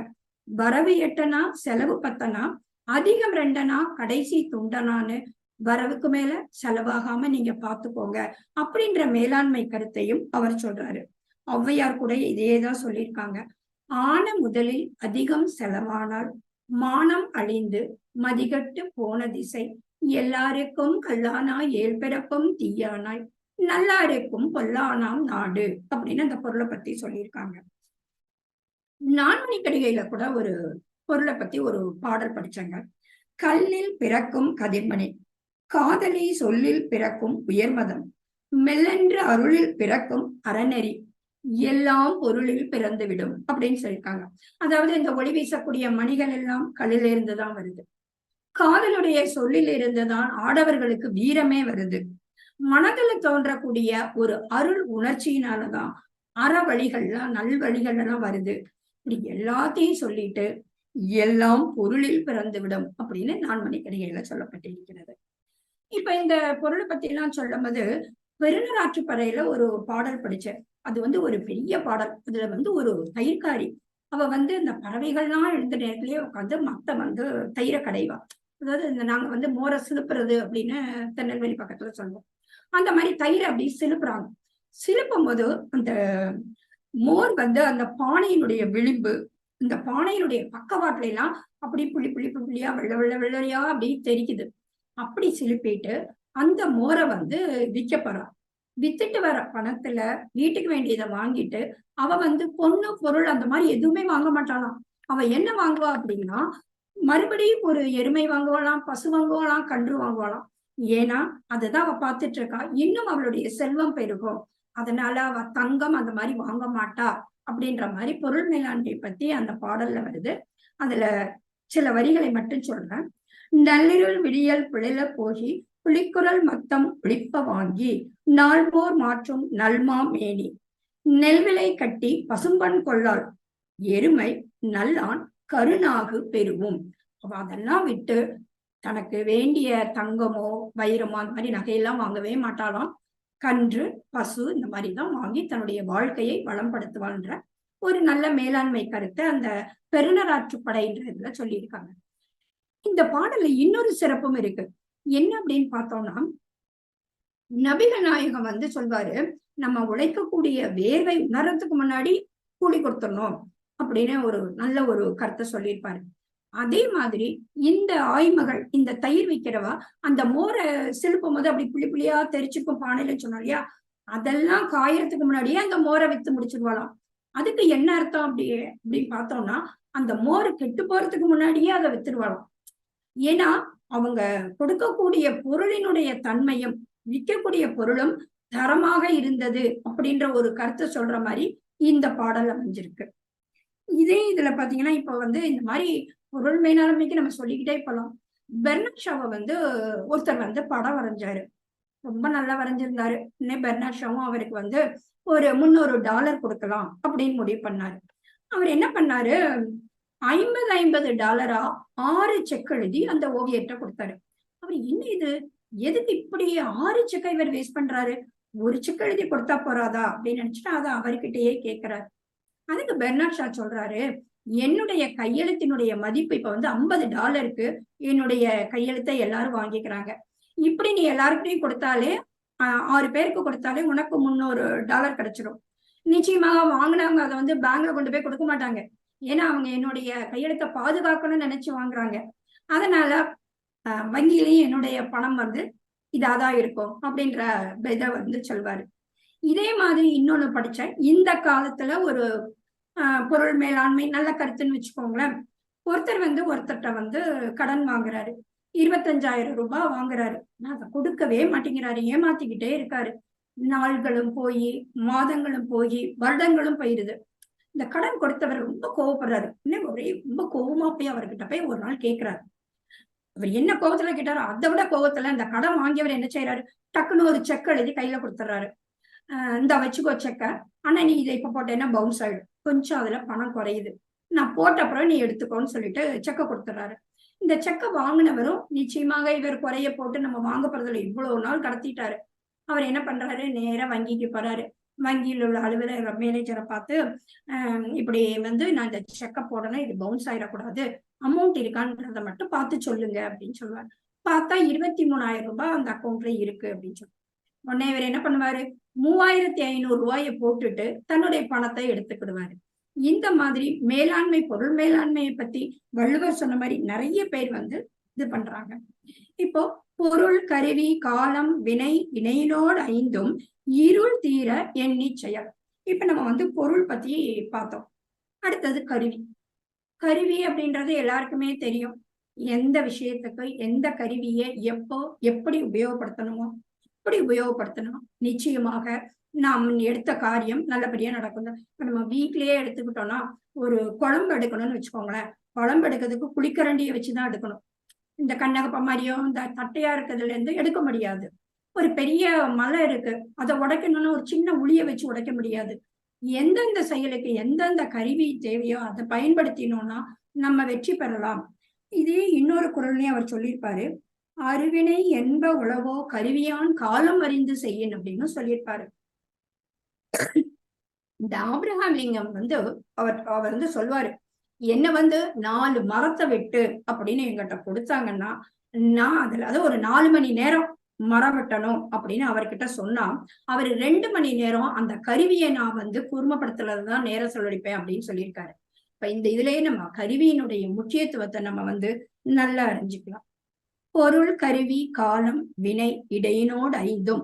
வரவு எட்டனா செலவு பத்தனா அதிகம் ரெண்டனா கடைசி துண்டனான்னு வரவுக்கு மேல செலவாகாம நீங்க பார்த்துக்கோங்க அப்படின்ற மேலாண்மை கருத்தையும் அவர் சொல்றாரு. ஔவையார் கூட இதேதான் சொல்லியிருக்காங்க. ஆன முதலில் அதிகம் செலவானால் மானம் அழிந்து மதிகட்டு போன திசை எல்லாருக்கும் கல்லானாய் ஏழ் பிறப்பும் தீயானாய் நல்லாருக்கும் பொல்லானாம் நாடு அப்படின்னு அந்த பொருளை பத்தி சொல்லியிருக்காங்க. நான்மணி கடிகையில கூட ஒரு பொருளை பத்தி ஒரு பாடல் படிச்சாங்க. கல்லில் பிறக்கும் கதிர்மணி காதலி சொல்லில் பிறக்கும் உயர்மதம் மெல்லென்று அருளில் பிறக்கும் அறநெறி எல்லாம் பொருளில் பிறந்து விடும் அப்படின்னு சொல்லியிருக்காங்க. அதாவது இந்த ஒளி வீசக்கூடிய மணிகள் எல்லாம் கல்லில் இருந்துதான் வருது. காதலுடைய சொல்லில் இருந்துதான் ஆடவர்களுக்கு வீரமே வருது. மனதுல தோன்றக்கூடிய ஒரு அருள் உணர்ச்சியினாலதான் அற வழிகள்லாம் நல்வழிகள்லாம் வருது. இப்படி எல்லாத்தையும் சொல்லிட்டு எல்லாம் பொருளில் பிறந்து விடும் அப்படின்னு நான்மணி கடிகையில சொல்லப்பட்டிருக்கிறது. இப்ப இந்த பொருளை பத்தி எல்லாம் சொல்லும் போது பெருநராற்றுப்பறையில ஒரு பாடல் படிச்சேன். அது வந்து ஒரு பெரிய பாடல். அதுல வந்து ஒரு தயிர்காரி, அவ வந்து இந்த பறவைகள்லாம் எழுந்த நேரத்திலேயே உட்காந்து மத்த வந்து தயிரை கடைவா. அதாவது இந்த நாங்க வந்து மோரை சிலுப்புறது அப்படின்னு திருநெல்வேலி பக்கத்துல சொல்லுவோம். அந்த மாதிரி தயிரை அப்படி சிலுப்புறாங்க. சிலுப்பும் போது அந்த மோர் வந்து அந்த பானையினுடைய விளிம்பு, இந்த பானையினுடைய பக்கவாட்டுல எல்லாம் அப்படி புள்ளி புள்ளி புள்ளியா வெள்ளையா அப்படி தெரிக்குது. அப்படி சிலுப்பிட்டு அந்த மோரை வந்து விற்க போறான். வித்துட்டு வர பணத்துல வீட்டுக்கு வேண்டியதை வாங்கிட்டு அவ வந்து பொண்ணு பொருள் அந்த மாதிரி எதுவுமே வாங்க மாட்டாளாம். அவ என்ன வாங்குவா அப்படின்னா, மறுபடியும் ஒரு எருமை வாங்குவாளாம், பசு வாங்குவாளாம், கன்று வாங்குவாளாம். ஏன்னா அதுதான் அவ பார்த்துட்டு இருக்கா. இன்னும் அவளுடைய செல்வம் பெருகும். அதனால அவ தங்கம் அந்த மாதிரி வாங்க மாட்டா அப்படின்ற மாதிரி பொருள் மேலாண்மை பத்தி அந்த பாடல்ல வருது. அதுல சில வரிகளை மட்டும் சொல்றேன். நள்ளிருள் விடியல் பிழல போகி புலிக்குரல் மத்தம் ஒளிப்ப வாங்கி நாள்போர் மாற்றும் நல்மா மேனி நெல்விலை கட்டி பசும்பன் கொள்ளாள் எருமை நல்லான் கருணாகு பெறுவோம். அவ அதெல்லாம் விட்டு தனக்கு வேண்டிய தங்கமோ வைரமோ அந்த மாதிரி நகையெல்லாம் வாங்கவே மாட்டாளாம். கன்று பசு இந்த மாதிரிதான் வாங்கி தன்னுடைய வாழ்க்கையை வளம்படுத்துவான்ற ஒரு நல்ல மேலாண்மை கருத்தை அந்த பெருநராற்றுப்படைன்ற இதுல சொல்லியிருக்காங்க. இந்த பாடல்ல இன்னொரு சிறப்பும் இருக்கு. என்ன அப்படின்னு பார்த்தோம்னா, நபிகள் நாயகம் வந்து சொல்வாரு, நம்ம உழைக்கக்கூடிய வேர்வை உணர்றதுக்கு முன்னாடி கூலி கொடுத்துடணும் அப்படின்னு ஒரு நல்ல ஒரு கருத்தை சொல்லியிருப்பாரு. அதே மாதிரி இந்த ஆய்மகள் இந்த தயிர் வைக்கிறவா அந்த மோரை சிலுப்பும் போது அப்படி புள்ளி புள்ளியா தெரிச்சுக்கும் பானையில சொன்னோம் இல்லையா, அதெல்லாம் காயறதுக்கு முன்னாடியே அந்த மோரை வித்து முடிச்சிருவாளாம். அதுக்கு என்ன அர்த்தம் அப்படின்னு பார்த்தோம்னா, அந்த மோர் கெட்டு போறதுக்கு முன்னாடியே அதை வித்துருவாளாம். ஏன்னா அவங்க கொடுக்கக்கூடிய பொருளினுடைய தன்மையும் விற்கக்கூடிய பொருளும் தரமாக இருந்தது அப்படின்ற ஒரு கருத்தை சொல்ற மாதிரி இந்த பாடல் அமைஞ்சிருக்கு. இதே இதுல பாத்தீங்கன்னா இப்ப வந்து இந்த மாதிரி பொருள் மேலாண்மைக்கு நம்ம சொல்லிக்கிட்டே போலாம். பெர்னாட் ஷாவை வந்து ஒருத்தர் வந்து படம் வரைஞ்சாரு. ரொம்ப நல்லா வரைஞ்சிருந்தாரு. இன்னும் பெர்னாட் ஷாவும் அவருக்கு வந்து ஒரு $300 கொடுக்கலாம் அப்படின்னு முடிவு பண்ணாரு. அவர் என்ன பண்ணாரு, 50 6 செக் எழுதி அந்த ஓவியர்கிட்ட கொடுத்தாரு. அவர் என்ன இது, எதுக்கு இப்படி 6 செக்கை இவர் வேஸ்ட் பண்றாரு, ஒரு செக் எழுதி கொடுத்தா போறாதா அப்படின்னு நினைச்சுட்டு அதை அவர்கிட்டயே கேட்கிறாரு. அதுக்கு பெர்னாட் ஷா சொல்றாரு, என்னுடைய கையெழுத்தினுடைய மதிப்பு இப்ப வந்து $50. என்னுடைய கையெழுத்தை எல்லாரும் வாங்கிக்கிறாங்க. இப்படி நீ எல்லாருக்கிட்டையும் கொடுத்தாலே 6 பேருக்கு கொடுத்தாலே உனக்கு $300 கிடைச்சிடும். நிச்சயமாக வாங்கினவங்க அதை வந்து பேங்க்ல கொண்டு போய் கொடுக்க மாட்டாங்க. ஏன்னா அவங்க என்னுடைய கையெழுத்தை பாதுகாக்கணும்னு நினைச்சு வாங்குறாங்க. அதனால வங்கியிலையும் என்னுடைய பணம் வந்து இதாதான் இருக்கும் அப்படின்ற இதை வந்து சொல்வாரு. இதே மாதிரி இன்னொன்னு படிச்சேன். இந்த காலத்துல ஒரு பொருள் மேலாண்மை நல்ல கருத்துன்னு வச்சுக்கோங்களேன். ஒருத்தர் வந்து ஒருத்தர்கிட்ட வந்து கடன் வாங்குறாரு. 25,000 ரூபாய் வாங்குறாரு. அதை கொடுக்கவே மாட்டேங்கிறாரு. ஏமாத்திக்கிட்டே இருக்காரு. நாள்களும் போய் மாதங்களும் போய் வருடங்களும் போயிருது. இந்த கடன் கொடுத்தவர் ரொம்ப கோவப்படுறாரு. இன்னும் ஒரே ரொம்ப கோவமா போய் அவர்கிட்ட போய் ஒரு நாள் கேட்கிறாரு. அவர் என்ன கோவத்துல கேட்டாரோ அதை விட கோவத்துல இந்த கடன் வாங்கியவர் என்ன செய்யறாரு, டக்குன்னு ஒரு செக் எழுதி கையில கொடுத்துட்றாரு. இந்த வச்சுக்கோ செக்க, ஆனா நீ இதை இப்ப போட்டேன்னா பவுன்ஸ் ஆயிடும், கொஞ்சம் அதுல பணம் குறையுது, நான் போட்ட அப்புறம் நீ எடுத்துக்கோன்னு சொல்லிட்டு செக்க கொடுத்துட்றாரு. இந்த செக்கை வாங்கினவரும் நிச்சயமாக இவர் குறைய போட்டு நம்ம வாங்க போறதுல இவ்வளவு நாள் கடத்திட்டாரு. அவர் என்ன பண்றாரு, நேரா வங்கிக்கு போறாரு. வங்கியில் உள்ள அலுவலக மேனேஜரை பார்த்து, இப்படி வந்து நான் இந்த செக்கை போடணும், இது பவுன்ஸ் ஆயிடக்கூடாது, அமௌண்ட் இருக்கான்றத மட்டும் பார்த்து சொல்லுங்க அப்படின்னு சொல்லுவாரு. பார்த்தா 23,000 ரூபாய் அந்த அக்கௌண்ட்ல இருக்கு அப்படின்னு சொல்லி உடனே இவர் என்ன பண்ணுவாரு, 3,500 ரூபாயை போட்டுட்டு தன்னுடைய பணத்தை எடுத்துக்கிடுவாரு. இந்த மாதிரி மேலாண்மை பொருள் மேலாண்மையை பத்தி வள்ளுவர் சொன்ன மாதிரி நிறைய பேர் வந்து இது பண்றாங்க. இப்போ பொருள் கருவி காலம் வினை இணையினோடு 5 இருள் தீர எண்ணி செயல். இப்ப நம்ம வந்து பொருள் பத்தி பார்த்தோம். அடுத்தது கருவி. கருவி அப்படின்றது எல்லாருக்குமே தெரியும். எந்த விஷயத்துக்கு எந்த கருவியை எப்போ எப்படி உபயோகப்படுத்தணுமோ எப்படி உபயோகப்படுத்தணும். நிச்சயமாக நாம் எடுத்த காரியம் நல்லபடியா நடக்கும். இப்ப நம்ம வீட்லயே எடுத்துக்கிட்டோம்னா ஒரு குழம்பு எடுக்கணும்னு வச்சுக்கோங்களேன். குழம்பு எடுக்கிறதுக்கு குளிக்கரண்டியை வச்சுதான் எடுக்கணும். இந்த கண்ணகப்ப மாதிரியோ இந்த தட்டையா இருக்கிறதுல இருந்து எடுக்க முடியாது. ஒரு பெரிய மலை இருக்கு, அதை உடைக்கணும்னா ஒரு சின்ன உளிய வச்சு உடைக்க முடியாது. எந்தெந்த செயலுக்கு எந்தெந்த கருவி தேவையோ அதை பயன்படுத்தினோம்னா நம்ம வெற்றி பெறலாம். இதே இன்னொரு குறள்லயும் அவர் சொல்லியிருப்பாரு, அறிவினை என்ப உளவோ கருவியான் காலம் அறிந்து செய்யணும் அப்படின்னு சொல்லியிருப்பாரு. இந்த ஆபிரகாம் லிங்கம் வந்து அவர் வந்து சொல்வாரு, என்ன வந்து 4 மரத்தை வெட்டு அப்படின்னு எங்கிட்ட கொடுத்தாங்கன்னா நான் அதுல அது ஒரு 4 மணி நேரம் மரம் வெட்டணும் அப்படின்னு அவர்கிட்ட சொன்னா அவர் 2 மணி நேரம் அந்த கருவியை நான் வந்து கூர்மப்படுத்துறதுதான் நேரம் செலவழிப்பேன் அப்படின்னு சொல்லியிருக்காரு. இப்ப இந்த இதுலயே நம்ம கருவியினுடைய முக்கியத்துவத்தை நம்ம வந்து நல்லா அறிஞ்சுக்கலாம். பொருள் கருவி காலம் வினை இடையினோடு 5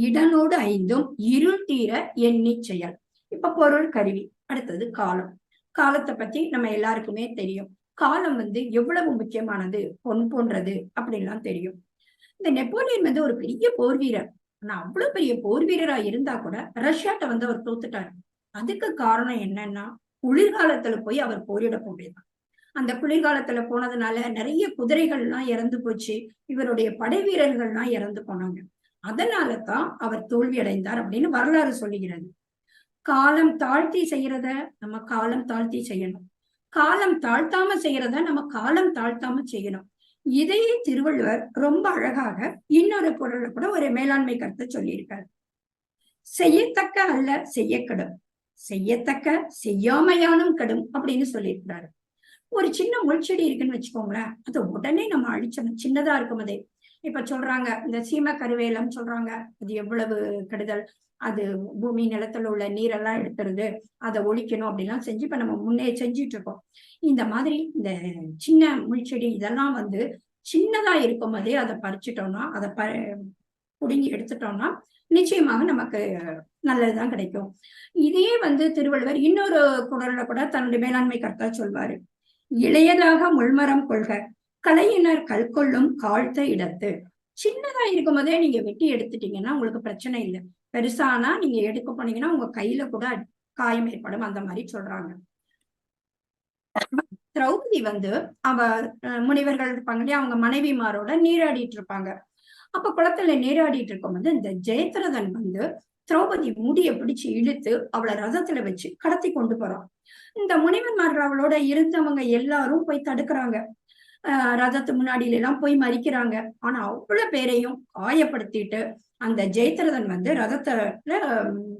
இடனோடு ஐந்தும் இருள் தீர எண்ணி செயல். இப்ப பொருள் கருவி. அடுத்தது காலம். காலத்தை பத்தி நம்ம எல்லாருக்குமே தெரியும். காலம் எவ்வளவு முக்கியமானது, பொன் போன்றது அப்படின்லாம் தெரியும். இந்த நெப்போலியன் ஒரு பெரிய போர் வீரர். ஆனா அவ்வளவு பெரிய போர் வீரரா இருந்தா கூட ரஷ்யாட்ட அவர் தோத்துட்டாரு. அதுக்கு காரணம் என்னன்னா, குளிர்காலத்துல போய் அவர் போரிட போயிருந்தார். அந்த குளிர்காலத்துல போனதுனால நிறைய குதிரைகள்லாம் இறந்து போச்சு. இவருடைய படை வீரர்கள்லாம் இறந்து போனாங்க. அதனாலதான் அவர் தோல்வி அடைந்தார் அப்படின்னு வரலாறு சொல்லுகிறது. காலம் தாழ்த்தி செய்யறத நம்ம காலம் தாழ்த்தி செய்யணும். காலம் தாழ்த்தாம செய்யறத நம்ம காலம் தாழ்த்தாம செய்யணும். இதையே திருவள்ளுவர் ரொம்ப அழகாக இன்னொரு பொருளை கூட ஒரு மேலாண்மை கருத்தை சொல்லியிருக்காரு. செய்யத்தக்க அல்ல செய்ய கடும், செய்யத்தக்க செய்யாமையானும் கடும் அப்படின்னு சொல்லியிருக்கிறாரு. ஒரு சின்ன முள்செடி இருக்குன்னு வச்சுக்கோங்களேன், அது உடனே நம்ம அழிச்சணும். சின்னதா இருக்கும் போதே. இப்ப சொல்றாங்க இந்த சீம கருவேலம் சொல்றாங்க, அது எவ்வளவு கெடுதல், அது பூமி நிலத்துல உள்ள நீரெல்லாம் எடுத்துருது, அதை ஒழிக்கணும் அப்படிலாம் செஞ்சு இப்ப நம்ம முன்னே செஞ்சுட்டு இருக்கோம். இந்த மாதிரி இந்த சின்ன முள்செடி இதெல்லாம் சின்னதா இருக்கும் போதே அதை பறிச்சுட்டோம்னா, அதை புடுங்கி எடுத்துட்டோம்னா நிச்சயமாக நமக்கு நல்லதுதான் கிடைக்கும். இதே திருவள்ளுவர் இன்னொரு குறள்ல கூட தன்னுடைய மேலாண்மை கருத்தா சொல்வாரு. இளையதாக முள்மரம் கொள்க, கலையினர் கல்கொள்ளும் காழ்த்த இடத்து. சின்னதா இருக்கும் போதே நீங்க வெட்டி எடுத்துட்டீங்கன்னா உங்களுக்கு பிரச்சனை இல்லை. பெருசானா நீங்க எடுக்க போனீங்கன்னா உங்க கையில கூட காயம் ஏற்படும். அந்த மாதிரி சொல்றாங்க. திரௌபதி அவ முனிவர்கள் இருப்பாங்க இல்லையா, அவங்க மனைவிமாரோட நீராடிட்டு இருப்பாங்க. அப்ப குளத்துல நீராடிட்டு இருக்கும்போது இந்த ஜெயத்ரதன் திரௌபதி முடிய பிடிச்சு இழுத்து அவளை ரதத்துல வச்சு கடத்தி கொண்டு போறான். இந்த முனிவன்மார்கள் அவளோட இருந்தவங்க எல்லாரும் போய் தடுக்கிறாங்க. ரதத்து முன்னாடியில எல்லாம் போய் மறிக்கிறாங்க. ஆனா அவ்வளவு பேரையும் காயப்படுத்திட்டு அந்த ஜெயத்ரதன் ரதத்துல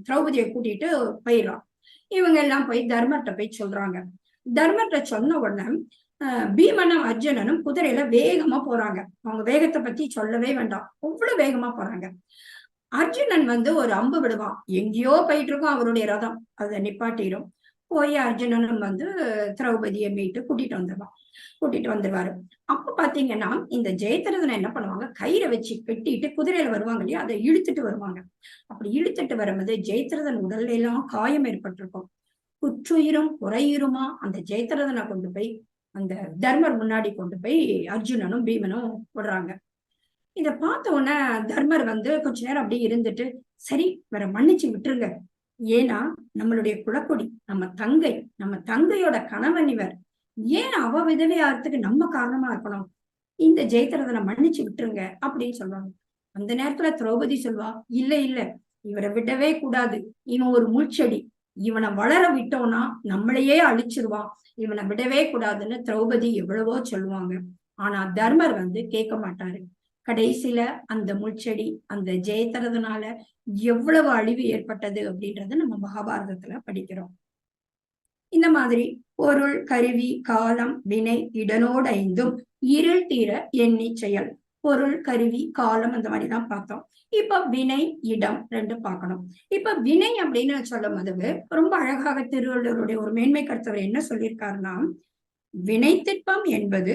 திரௌபதியை கூட்டிட்டு போயிடறான். இவங்க எல்லாம் போய் தர்மர்கிட்ட போய் சொல்றாங்க. தர்மர்கிட்ட சொன்ன உடனே பீமனும் அர்ஜுனனும் குதிரையில வேகமா போறாங்க. அவங்க வேகத்தை பத்தி சொல்லவே வேண்டாம், அவ்வளவு வேகமா போறாங்க. அர்ஜுனன் ஒரு அம்பு விடுவான். எங்கேயோ போயிட்டு இருக்கும் அவருடைய ரதம், அதை நிப்பாட்டிடும். போய் அர்ஜுனனும் திரௌபதியை மீட்டு கூட்டிட்டு வந்துருவாரு. அப்ப பாத்தீங்கன்னா இந்த ஜெயத்ரதனை என்ன பண்ணுவாங்க, கயிறை வச்சு கட்டிட்டு குதிரையில வருவாங்க இல்லையா, அதை இழுத்துட்டு வருவாங்க. அப்படி இழுத்துட்டு வரும்போது ஜெயத்ரதன் உடல்ல எல்லாம் காயம் ஏற்பட்டிருக்கும். குற்றுயிரும் குறையுருமா அந்த ஜெயத்ரதனை கொண்டு போய் அந்த தர்மர் முன்னாடி கொண்டு போய் அர்ஜுனனும் பீமனும் விடுறாங்க. இத பார்த்த உடனே தர்மர் கொஞ்ச நேரம் அப்படியே இருந்துட்டு, சரி வேற மன்னிச்சு விட்டுருங்க, ஏன்னா நம்மளுடைய குலக்கொடி, நம்ம தங்கையோட கணவன் இவர், ஏன் அவ விதவையாகிறதுக்கு நம்ம காரணமா இருக்கணும், இந்த ஜெயத்ரதனை மன்னிச்சு விட்டுருங்க அப்படின்னு சொல்லுவாங்க. அந்த நேரத்துல திரௌபதி சொல்வா, இல்ல இல்ல இவரை விடவே கூடாது, இவன் ஒரு முள்செடி, இவனை வளர விட்டோம்னா நம்மளையே அழிச்சிருவான், இவனை விடவே கூடாதுன்னு திரௌபதி எவ்வளவோ சொல்லுவாங்க. ஆனா தர்மர் கேட்க மாட்டாரு. கடைசியில அந்த முள்செடி அந்த ஜெயத்ரதனால எவ்வளவு அழிவு ஏற்பட்டது அப்படின்றத நம்ம மகாபாரதத்துல படிக்கிறோம். இந்த மாதிரி பொருள் கருவி காலம் வினை இடனோடு ஐந்தும் இருள் தீர எண்ணி செயல். பொருள் கருவி காலம் அந்த மாதிரிதான் பார்த்தோம். இப்ப வினை இடம் ரெண்டு பார்க்கணும். இப்ப வினை அப்படின்னு சொல்லும் போது ரொம்ப அழகாக திருவள்ளுவருடைய ஒரு மேன்மை கருத்தவர் என்ன சொல்லியிருக்காருன்னா, வினைத்திற்பம் என்பது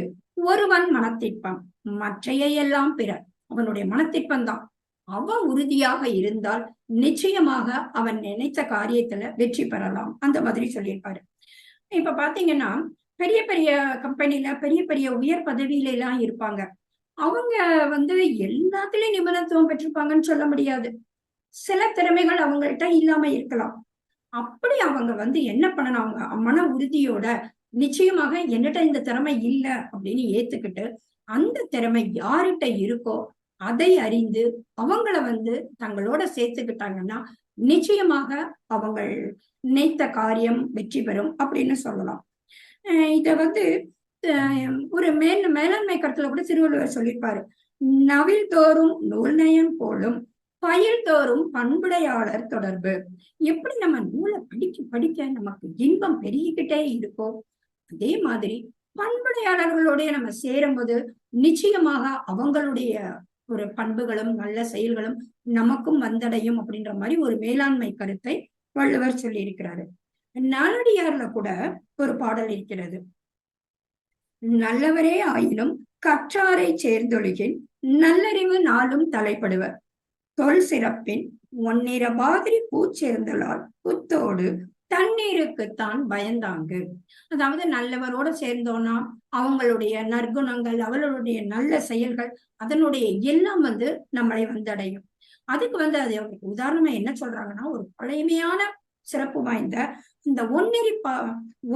ஒருவன் மனத்திற்பம், மற்றையெல்லாம் பிற. அவனுடைய மனத்திற்பம் தான். அவன் உறுதியாக இருந்தால் நிச்சயமாக அவன் நினைத்த காரியத்துல வெற்றி பெறலாம். அந்த மாதிரி சொல்லியிருப்பாரு. இப்ப பாத்தீங்கன்னா பெரிய பெரிய கம்பெனில பெரிய பெரிய உயர் பதவியில எல்லாம் இருப்பாங்க. அவங்க எல்லாத்துலயும் நிபுணத்துவம் பெற்றிருப்பாங்கன்னு சொல்ல முடியாது. சில திறமைகள் அவங்கள்ட்ட இல்லாம இருக்கலாம். அப்படி அவங்க என்ன பண்ணணும், அவங்க மன உறுதியோட நிச்சயமாக என்னட்ட இந்த திறமை இல்லை அப்படின்னு ஏத்துக்கிட்டு அந்த திறமை யார்கிட்ட இருக்கோ அதை அறிந்து அவங்கள தங்களோட சேர்த்துக்கிட்டாங்கன்னா நிச்சயமாக அவங்க நினைத்த காரியம் வெற்றி பெறும் அப்படின்னு சொல்லலாம். இத ஒரு மேலாண்மை கருத்துல கூட திருவள்ளுவர் சொல்லியிருப்பாரு. நவில் தோறும் நூல் நயம் போலும் பயில் தோறும் பண்புடையாளர் தொடர்பு. எப்படி நம்ம நூலை படிக்க படிக்க நமக்கு இன்பம் பெருகிக்கிட்டே இருக்கோ, அதே மாதிரி பண்புடையாளர்களோடைய நம்ம சேரும்போது நிச்சயமாக அவங்களுடைய ஒரு பண்புகளும் நல்ல செயல்களும் நமக்கும் வந்தடையும் அப்படின்ற மாதிரி ஒரு மேலாண்மை கருத்தை வள்ளுவர் சொல்லி இருக்கிறாரு. நாலடியார்ல கூட ஒரு பாடல் இருக்கிறது. நல்லவரே ஆயினும் கற்றாரை சேர்ந்தொழுகின் நல்லறிவு நாளும் தலைப்படுவர். தொல் சிறப்பின் ஒன்னிற மாதிரி பூச்சிருந்தலால் புத்தோடு தண்ணீருக்குத்தான் பயந்தாங்கு. அதாவது நல்லவரோட சேர்ந்தோம்னா அவங்களுடைய நற்குணங்கள், அவர்களுடைய நல்ல செயல்கள், அதனுடைய எல்லாம் நம்மளை வந்தடையும். அதுக்கு அது அவருக்கு உதாரணமா என்ன சொல்றாங்கன்னா, ஒரு பழமையான சிறப்பு வாய்ந்த இந்த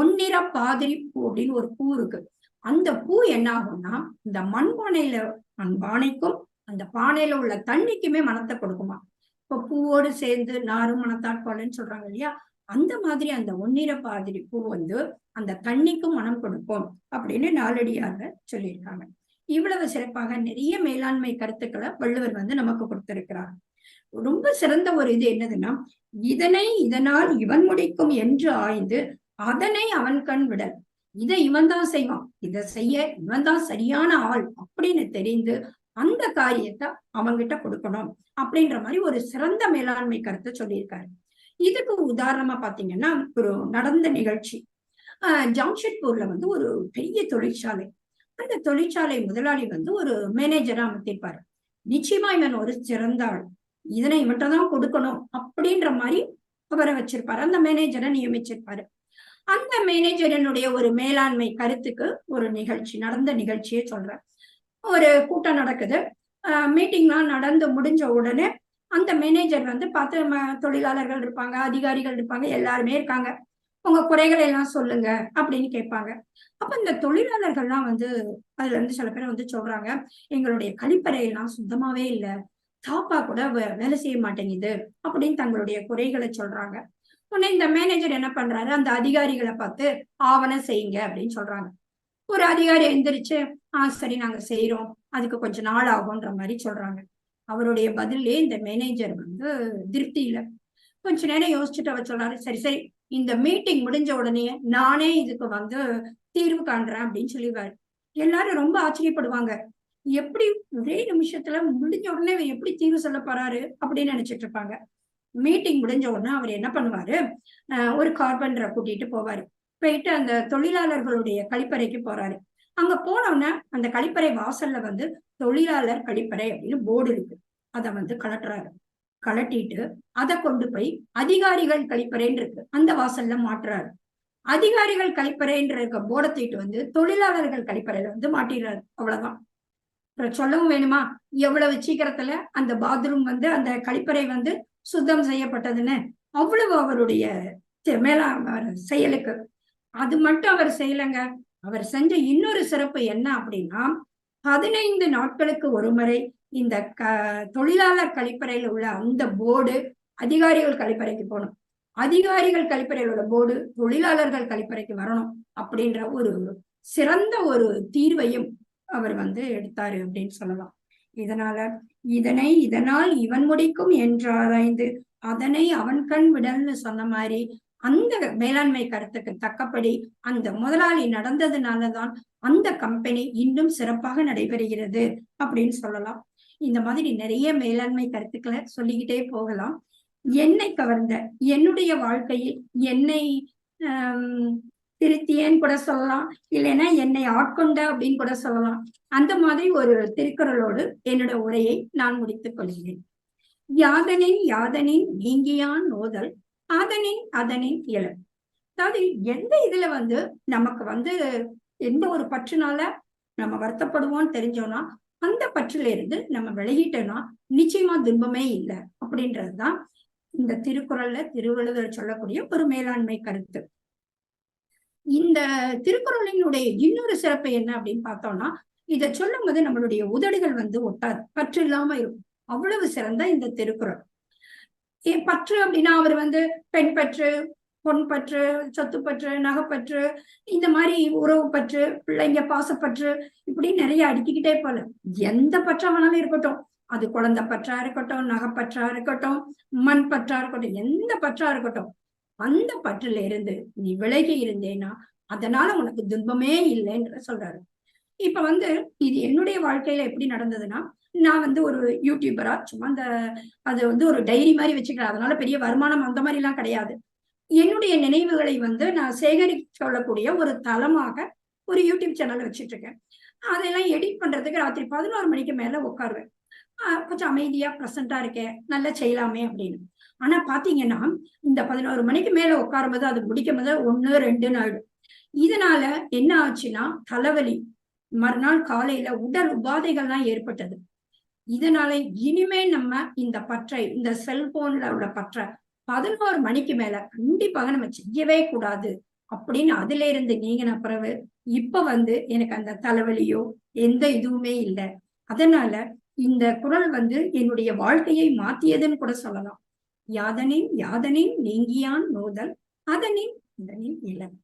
ஒன்னிற பாதிரி பூ அப்படின்னு ஒரு பூ இருக்கு. அந்த பூ என்ன ஆகும்னா, இந்த மண்பானைக்கும் அந்த பானையில உள்ள தண்ணிக்குமே மனத்தை கொடுக்குமா. இப்ப பூவோடு சேர்ந்து நாரும் மனத்தாட்பாலன்னு சொல்றாங்க இல்லையா, அந்த மாதிரி அந்த ஒன்னிற பாதிரி பூ அந்த தண்ணிக்கும் மனம் கொடுக்கும் அப்படின்னு நாலடியாக சொல்லியிருக்காங்க. இவ்வளவு சிறப்பாக நிறைய மேலாண்மை கருத்துக்களை வள்ளுவர் நமக்கு கொடுத்திருக்கிறார். ரொம்ப சிறந்த ஒரு இது என்னதுன்னா, இதனால் இவன் முடிக்கும் என்று ஆய்ந்து அதனை அவன் கண் விடல். இதை இவன் தான் செய்வான், இதை செய்ய இவன் தான் சரியான ஆள் அப்படின்னு தெரிந்து அந்த காரியத்தை அவங்கிட்ட கொடுக்கணும் அப்படின்ற மாதிரி ஒரு சிறந்த மேலாண்மை கருத்தை சொல்லியிருக்காரு. இதுக்கு உதாரணமா பாத்தீங்கன்னா, ஒரு நடந்த நிகழ்ச்சி, ஜாம்ஷெட்பூர்ல ஒரு பெரிய தொழிற்சாலை. அந்த தொழிற்சாலை முதலாளி ஒரு மேனேஜரா அமர்த்திருப்பாரு. நிச்சயமா இவன் ஒரு சிறந்த ஆள், இதனை இவன்கிட்ட தான் கொடுக்கணும் அப்படின்ற மாதிரி அவரை வச்சிருப்பாரு, அந்த மேனேஜரை நியமிச்சிருப்பாரு. அந்த மேனேஜரனுடைய ஒரு மேலாண்மை கருத்துக்கு ஒரு நிகழ்ச்சி, நடந்த நிகழ்ச்சியே சொல்றேன். ஒரு கூட்டம் நடக்குது, மீட்டிங்லாம் நடந்து முடிஞ்ச உடனே அந்த மேனேஜர் பார்த்து தொழிலாளர்கள் இருப்பாங்க, அதிகாரிகள் இருப்பாங்க, எல்லாருமே இருக்காங்க. உங்க குறைகளை எல்லாம் சொல்லுங்க அப்படின்னு கேட்பாங்க. அப்ப இந்த தொழிலாளர்கள்லாம் அதுல இருந்து சில பேர் சொல்றாங்க, எங்களுடைய கழிப்பறை எல்லாம் சுத்தமாவே இல்லை, தாப்பா கூட வேலை செய்ய மாட்டேங்குது அப்படின்னு தங்களுடைய குறைகளை சொல்றாங்க. உடனே இந்த மேனேஜர் என்ன பண்றாரு, அந்த அதிகாரிகளை பார்த்து ஆவணம் செய்யுங்க அப்படின்னு சொல்றாங்க. ஒரு அதிகாரி எந்திரிச்சு, சரி நாங்க செய்யறோம், அதுக்கு கொஞ்சம் நாள் ஆகும்ன்ற மாதிரி சொல்றாங்க. அவருடைய பதிலே இந்த மேனேஜர் திருப்தி இல்லை. கொஞ்ச நேரம் யோசிச்சுட்டு அவர் சொல்றாரு, சரி சரி இந்த மீட்டிங் முடிஞ்ச உடனே நானே இதுக்கு தீர்வு காண்றேன் அப்படின்னு சொல்லிடுவாரு. எல்லாரும் ரொம்ப ஆச்சரியப்படுவாங்க, எப்படி ஒரே நிமிஷத்துல முடிஞ்ச உடனே எப்படி தீர்வு சொல்ல போறாரு அப்படின்னு நினைச்சிட்டு இருப்பாங்க. மீட்டிங் முடிஞ்ச உடனே அவர் என்ன பண்ணுவாரு, ஒரு கார்பெண்டரை கூட்டிட்டு போவாரு. போயிட்டு அந்த தொழிலாளர்களுடைய கழிப்பறைக்கு போறாரு. அங்க போனோம்னா அந்த கழிப்பறை வாசல்ல தொழிலாளர் கழிப்பறை அப்படின்னு போர்டு இருக்கு. அதை கலட்டுறாரு. கலட்டிட்டு அதை கொண்டு போய் அதிகாரிகள் கழிப்பறைன்னு இருக்கு, அந்த வாசல்ல மாட்டுறாரு. அதிகாரிகள் கழிப்பறைன்ற இருக்க போர்டை தூக்கிட்டு தொழிலாளர்கள் கழிப்பறையில மாட்டிடுறாரு. அவ்வளவுதான். சொல்லவும் வேணுமா, எவ்வளவு சீக்கிரத்துல அந்த பாத்ரூம் அந்த கழிப்பறை சுத்தம் செய்யப்பட்டதுன்னு. அவ்வளவு அவருடைய செயலுக்கு. அது மட்டும் அவர் செய்யலைங்க, அவர் செஞ்ச இன்னொரு சிறப்பு என்ன அப்படின்னா, 15 நாட்களுக்கு ஒரு முறை இந்த தொழிலாளர் கழிப்பறையில உள்ள அந்த போர்டு அதிகாரிகள் கழிப்பறைக்கு போகணும், அதிகாரிகள் கழிப்பறையில் உள்ள போர்டு தொழிலாளர்கள் கழிப்பறைக்கு வரணும் அப்படின்ற ஒரு சிறந்த ஒரு தீர்வையும் அவர் எடுத்தாரு அப்படின்னு சொல்லலாம். இதனால் இவன் முடிக்கும் என்றாராய்ந்து அதனை அவன் கண் விடல்னு சொன்ன மாதிரி அந்த மேலாண்மை கருத்துக்கு தக்கபடி அந்த முதலாளி நடந்ததுனாலதான் அந்த கம்பெனி இன்னும் சிறப்பாக நடைபெறுகிறது அப்படின்னு சொல்லலாம். இந்த மாதிரி நிறைய மேலாண்மை கருத்துக்களை சொல்லிக்கிட்டே போகலாம். என்னை கவர்ந்த, என்னுடைய வாழ்க்கையில் என்னை திருத்தியேன்னு கூட சொல்லலாம், இல்லைன்னா என்னை ஆட்கொண்ட அப்படின்னு கூட சொல்லலாம். அந்த மாதிரி ஒரு திருக்குறளோடு என்னோட உரையை நான் முடித்துக் கொள்கிறேன். யாதனின் நீங்கியான் நோதல் அதனின் இயல். அதாவது எந்த இதுல நமக்கு எந்த ஒரு பற்றுனால நம்ம வருத்தப்படுவோம்னு தெரிஞ்சோம்னா அந்த பற்றுல இருந்து நம்ம விலகிட்டோம்னா நிச்சயமா துன்பமே இல்லை அப்படின்றதுதான் இந்த திருக்குறள்ல திருவள்ளுவர் சொல்லக்கூடிய ஒரு மேலாண்மை கருத்து. இந்த திருக்குறளினுடைய இன்னொரு சிறப்பு என்ன அப்படின்னு பார்த்தோம்னா, இதை சொல்லும் போது நம்மளுடைய உதடுகள் ஒட்டாது, பற்று இல்லாம இருக்கும். அவ்வளவு சிறந்த இந்த திருக்குறள். பற்று அப்படின்னா அவர் பெண் பற்று, பொன் பற்று, சொத்து பற்று, நகைப்பற்று, இந்த மாதிரி உறவு பற்று, பிள்ளைங்க பாசப்பற்று, இப்படி நிறைய அடுக்கிக்கிட்டே போல. எந்த பற்றா வேணாலும் இருக்கட்டும், அது குழந்தை பற்றா இருக்கட்டும், நகைப்பற்றா இருக்கட்டும், மண் பற்றா இருக்கட்டும், எந்த பற்றா இருக்கட்டும், அந்த பற்றுல இருந்து நீ விலகி இருந்தேன்னா அதனால உனக்கு துன்பமே இல்லைன்ற சொல்றாரு. இப்ப இது என்னுடைய வாழ்க்கையில எப்படி நடந்ததுன்னா, நான் ஒரு யூடியூபரா சும்மா அது ஒரு டைரி மாதிரி வச்சுக்கிறேன். அதனால பெரிய வருமானம் அந்த மாதிரி எல்லாம் கிடையாது. என்னுடைய நினைவுகளை நான் சேகரிக்க சொல்லக்கூடிய ஒரு தளமாக ஒரு யூடியூப் சேனல் வச்சுட்டு இருக்கேன். அதெல்லாம் எடிட் பண்றதுக்கு ராத்திரி 11 மணிக்கு மேல உட்காருவேன். கொஞ்சம் அமைதியா ப்ரெசென்ட்டா இருக்கேன், நல்லா செய்யலாமே அப்படின்னு. ஆனா பாத்தீங்கன்னா, இந்த 11 மணிக்கு மேல உட்காரும்போது அது முடிக்கும்போது 1, 2ன்னு ஆயிடும். இதனால என்ன ஆச்சுன்னா, தலைவலி, மறுநாள் காலையில உடல் உபாதைகள்லாம் ஏற்பட்டது. இதனால இனிமே நம்ம இந்த பற்றை, இந்த செல்போன்ல உள்ள பற்ற 11 மணிக்கு மேல கண்டிப்பாக நம்ம செய்யவே கூடாது அப்படின்னு அதிலிருந்து நீங்கின பிறகு இப்ப வந்து எனக்கு அந்த தலைவலியோ எந்த இதுவுமே இல்ல. அதனால இந்த குறள் வந்து என்னுடைய வாழ்க்கையை மாத்தியதுன்னு கூட சொல்லலாம். யாதனின் யாதனின் நீங்கியான் நோதல் அதனின் அதனின் இலன்.